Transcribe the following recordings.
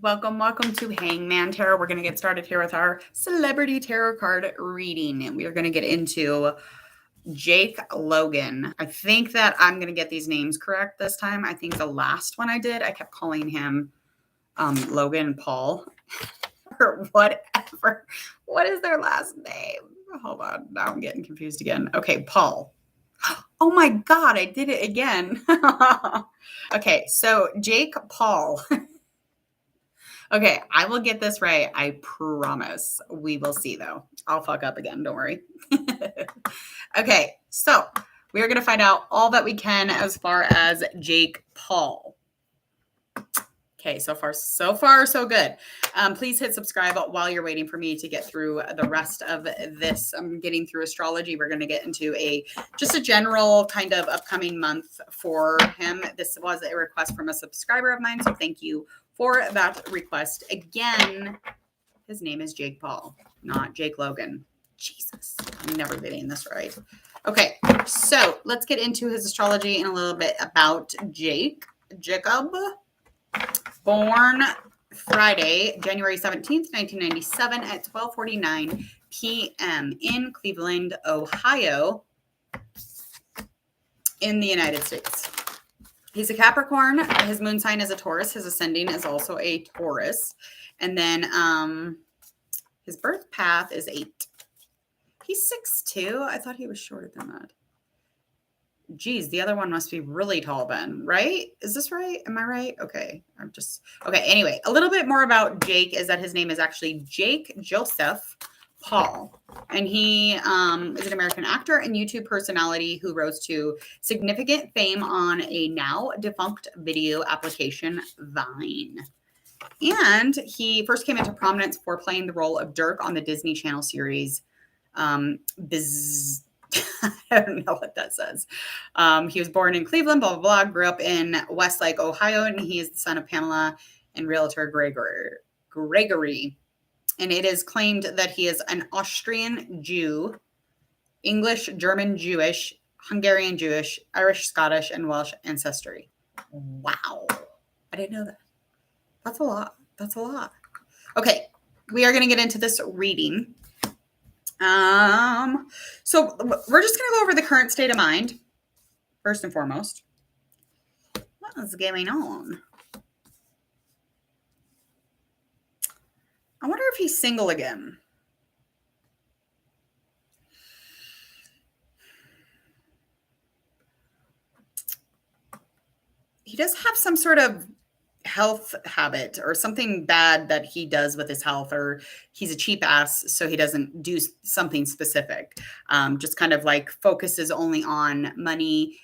Welcome to Hangman Tarot. We're going to get started here with our celebrity tarot card reading. And we are going to get into Jake Logan. I think that I'm going to get these names correct this time. I think the last one I did, I kept calling him Logan Paul or whatever. What is their last name? Hold on. Now I'm getting confused again. Okay, Paul. Oh my God, I did it again. Okay, so Jake Paul. Okay, I will get this right. I promise. We will see, though. I'll fuck up again. Don't worry. Okay, so we are going to find out all that we can as far as Jake Paul. Okay, so far, so good. Please hit subscribe while you're waiting for me to get through the rest of this. I'm getting through astrology. We're going to get into just a general kind of upcoming month for him. This was a request from a subscriber of mine, so thank you for that request. Again, his name is Jake Paul, not Jake Logan. Jesus, I'm never getting this right. Okay, so let's get into his astrology and a little bit about Jacob. Born Friday, January 17th, 1997 at 12:49 p.m. in Cleveland, Ohio, in the United States. He's a Capricorn. His moon sign is a Taurus. His ascending is also a Taurus. And then his birth path is 8. He's 6'2". I thought he was shorter than that. Geez, the other one must be really tall then, right? Is this right? Am I right? Okay. Okay. Anyway, a little bit more about Jake is that his name is actually Jake Joseph Paul. And he is an American actor and YouTube personality who rose to significant fame on a now defunct video application, Vine. And he first came into prominence for playing the role of Dirk on the Disney Channel series I don't know what that says. He was born in Cleveland, blah, blah, blah, grew up in Westlake, Ohio, and he is the son of Pamela and realtor Gregory. And it is claimed that he is an Austrian Jew, English, German Jewish, Hungarian Jewish, Irish, Scottish, and Welsh ancestry. Wow. I didn't know that. That's a lot. Okay, we are going to get into this reading. So we're just going to go over the current state of mind, first and foremost. What is going on? I wonder if he's single again. He does have some sort of health habit or something bad that he does with his health, or he's a cheap ass, so he doesn't do something specific. Just kind of like focuses only on money,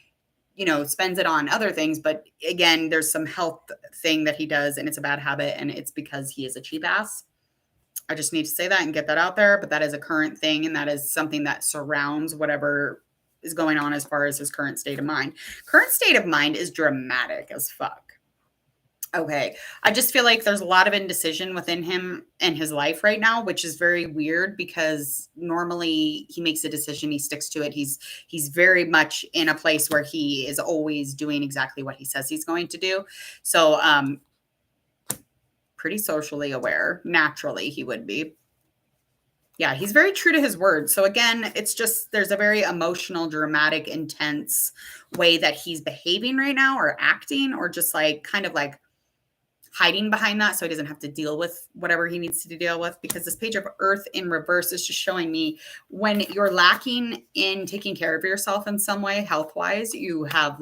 spends it on other things. But again, there's some health thing that he does, and it's a bad habit, and it's because he is a cheap ass. I just need to say that and get that out there. But that is a current thing, and that is something that surrounds whatever is going on as far as his current state of mind. Current state of mind is dramatic as fuck. Okay. I just feel like there's a lot of indecision within him and his life right now, which is very weird because normally he makes a decision, he sticks to it. He's very much in a place where he is always doing exactly what he says he's going to do. So, pretty socially aware. Naturally, he would be. Yeah, he's very true to his word. So again, it's just there's a very emotional, dramatic, intense way that he's behaving right now or acting or just like kind of like hiding behind that so he doesn't have to deal with whatever he needs to deal with, because this page of Earth in reverse is just showing me when you're lacking in taking care of yourself in some way, health-wise, you have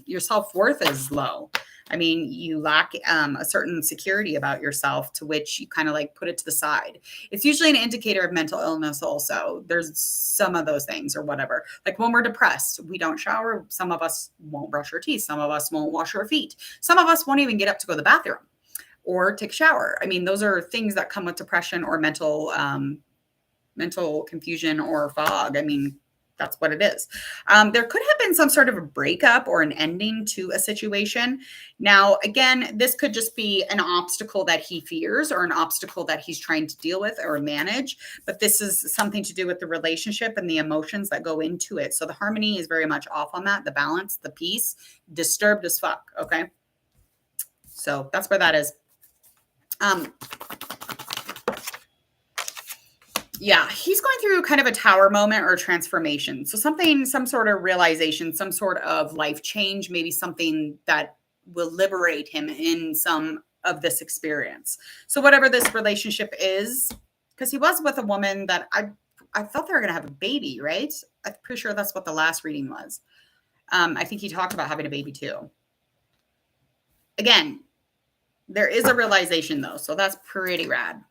your self-worth is low. I mean, you lack a certain security about yourself to which you kind of like put it to the side. It's usually an indicator of mental illness also. There's some of those things or whatever. Like when we're depressed, we don't shower. Some of us won't brush our teeth. Some of us won't wash our feet. Some of us won't even get up to go to the bathroom or take a shower. I mean, those are things that come with depression or mental confusion or fog. I mean, that's what it is. There could have been some sort of a breakup or an ending to a situation. Now, again, this could just be an obstacle that he fears or an obstacle that he's trying to deal with or manage. But this is something to do with the relationship and the emotions that go into it. So the harmony is very much off on that. The balance, the peace, disturbed as fuck. Okay. So that's where that is. Um, yeah, he's going through kind of a tower moment or transformation. So something, some sort of realization, some sort of life change, maybe something that will liberate him in some of this experience. So whatever this relationship is, because he was with a woman that I thought they were going to have a baby, right? I'm pretty sure that's what the last reading was. I think he talked about having a baby too. Again, there is a realization though, so that's pretty rad.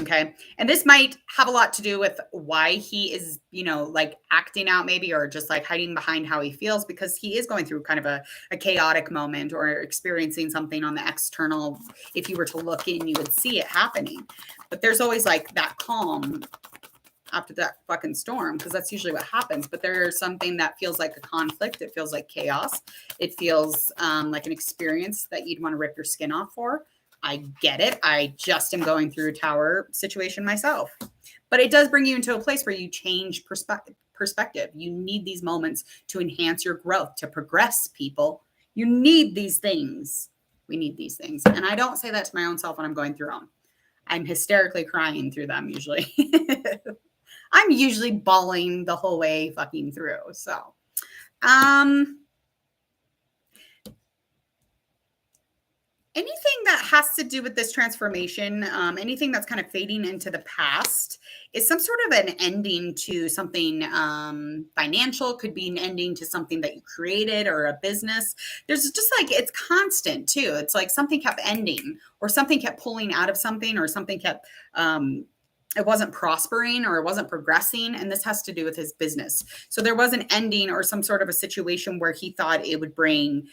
Okay. And this might have a lot to do with why he is, like acting out maybe, or just like hiding behind how he feels, because he is going through kind of a chaotic moment or experiencing something on the external. If you were to look in, you would see it happening. But there's always like that calm after that fucking storm, because that's usually what happens. But there's something that feels like a conflict. It feels like chaos. It feels like an experience that you'd want to rip your skin off for. I get it. I just am going through a tower situation myself. But it does bring you into a place where you change perspective. You need these moments to enhance your growth, to progress, people. You need these things. We need these things. And I don't say that to my own self when I'm going through them. I'm hysterically crying through them usually. I'm usually bawling the whole way fucking through. So, anything that has to do with this transformation, anything that's kind of fading into the past, is some sort of an ending to something financial, could be an ending to something that you created or a business. There's just like, it's constant too. It's like something kept ending, or something kept pulling out of something, or something kept, it wasn't prospering or it wasn't progressing. And this has to do with his business. So there was an ending or some sort of a situation where he thought it would bring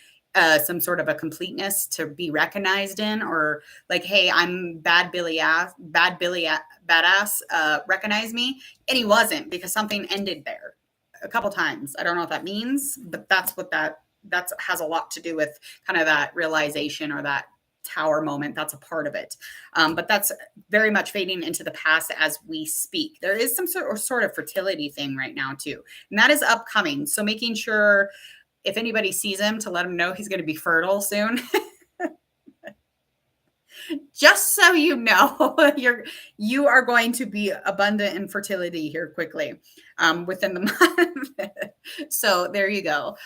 some sort of a completeness to be recognized in, or like, hey, I'm bad Billy badass, recognize me. And he wasn't, because something ended there a couple times. I don't know what that means, but that's what that has a lot to do with, kind of that realization or that tower moment. That's a part of it. But that's very much fading into the past as we speak. There is some sort of fertility thing right now too, and that is upcoming. So making sure, if anybody sees him, to let him know he's going to be fertile soon. Just so you know, you are going to be abundant in fertility here quickly, within the month. So there you go.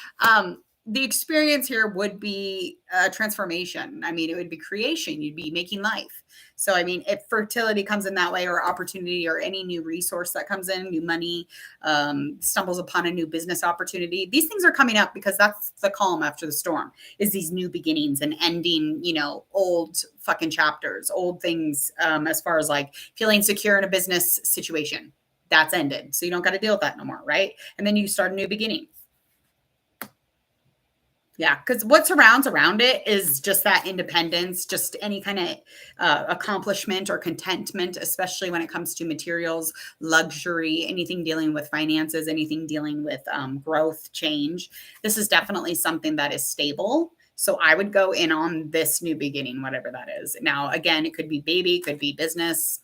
The experience here would be a transformation. I mean, it would be creation. You'd be making life. So, I mean, if fertility comes in that way, or opportunity, or any new resource that comes in, new money, stumbles upon a new business opportunity, these things are coming up, because that's the calm after the storm, is these new beginnings and ending, old fucking chapters, old things, as far as like feeling secure in a business situation. That's ended. So you don't got to deal with that no more, right? And then you start a new beginning. Yeah, because what surrounds around it is just that independence, just any kind of accomplishment or contentment, especially when it comes to materials, luxury, anything dealing with finances, anything dealing with growth, change. This is definitely something that is stable. So I would go in on this new beginning, whatever that is. Now, again, it could be baby, could be business,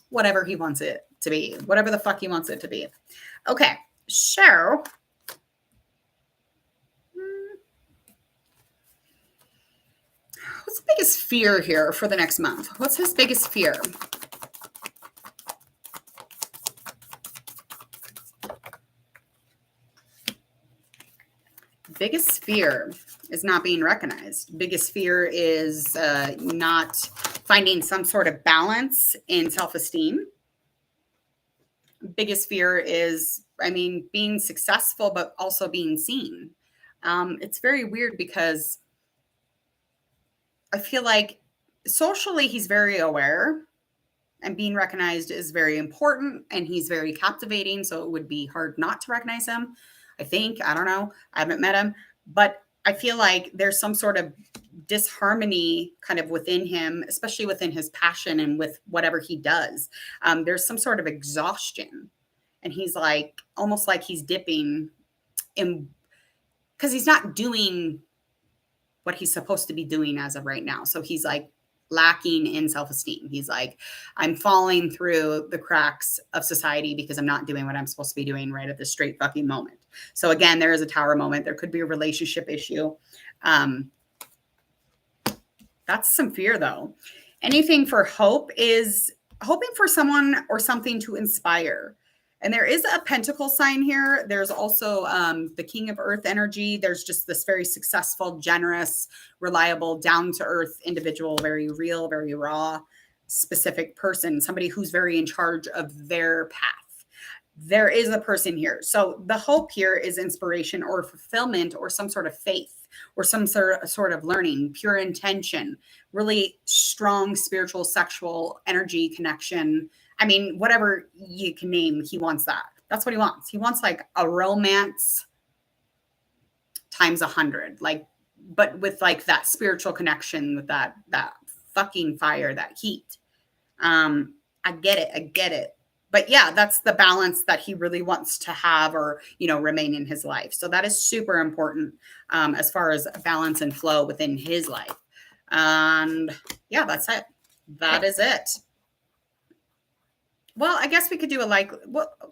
whatever he wants it to be, whatever the fuck he wants it to be. Okay, so what's the biggest fear here for the next month? What's his biggest fear? Biggest fear is not being recognized. Biggest fear is not finding some sort of balance in self-esteem. Biggest fear is, I mean, being successful, but also being seen. It's very weird, because I feel like socially he's very aware, and being recognized is very important, and he's very captivating. So it would be hard not to recognize him. I think, I don't know. I haven't met him, but I feel like there's some sort of disharmony kind of within him, especially within his passion and with whatever he does. There's some sort of exhaustion, and he's like, almost like he's dipping in, because he's not doing what he's supposed to be doing as of right now. So he's like lacking in self-esteem. He's like, I'm falling through the cracks of society because I'm not doing what I'm supposed to be doing right at this straight fucking moment. So again, there is a tower moment. There could be a relationship issue. That's some fear though. Anything for hope is hoping for someone or something to inspire. And there is a pentacle sign here. There's also the king of earth energy. There's just this very successful, generous, reliable, down to earth individual, very real, very raw, specific person, somebody who's very in charge of their path. There is a person here. So the hope here is inspiration or fulfillment or some sort of faith or some sort of learning, pure intention, really strong spiritual, sexual energy connection. I mean, whatever you can name, he wants that. That's what he wants. He wants like a romance times 100, like, but with like that spiritual connection, with that fucking fire, that heat. I get it. But yeah, that's the balance that he really wants to have or, remain in his life. So that is super important as far as balance and flow within his life. And yeah, that's it. That is it. Well, I guess we could do what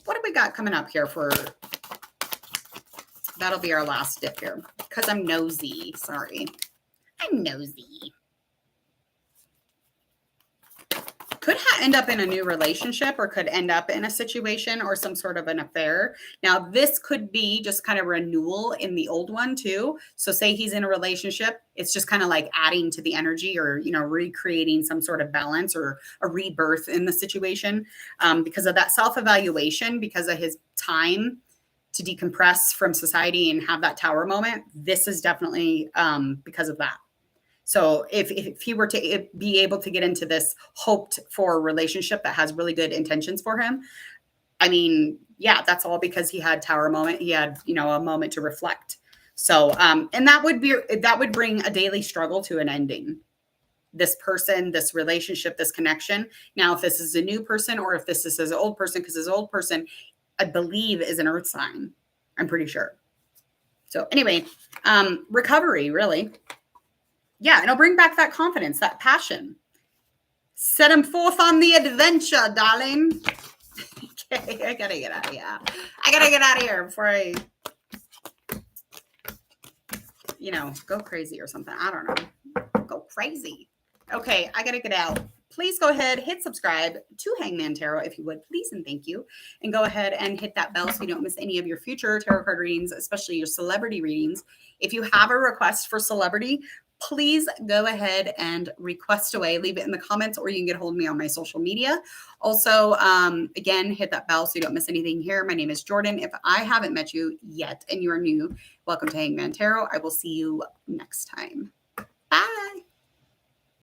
do we got coming up here for, that'll be our last dip here because I'm nosy. Sorry. I'm nosy. Could end up in a new relationship or could end up in a situation or some sort of an affair. Now, this could be just kind of renewal in the old one too. So say he's in a relationship, it's just kind of like adding to the energy or, recreating some sort of balance or a rebirth in the situation because of that self-evaluation, because of his time to decompress from society and have that tower moment. This is definitely because of that. So if he were to be able to get into this hoped for relationship that has really good intentions for him, I mean, yeah, that's all because he had tower moment. He had, a moment to reflect. So, and that would bring a daily struggle to an ending. This person, this relationship, this connection. Now, if this is a new person or if this is his old person, because his old person, I believe, is an earth sign. I'm pretty sure. So anyway, recovery, really. Yeah, it'll bring back that confidence, that passion. Set him forth on the adventure, darling. Okay, I gotta get out of here. I gotta get out of here before I, go crazy or something. I don't know. Go crazy. Okay, I gotta get out. Please go ahead, hit subscribe to Hangman Tarot if you would, please and thank you. And go ahead and hit that bell so you don't miss any of your future tarot card readings, especially your celebrity readings. If you have a request for celebrity, please go ahead and request away. Leave it in the comments or you can get hold of me on my social media. Also, again, hit that bell so you don't miss anything here. My name is Jordan. If I haven't met you yet and you are new, welcome to Hangman Tarot. I will see you next time. Bye.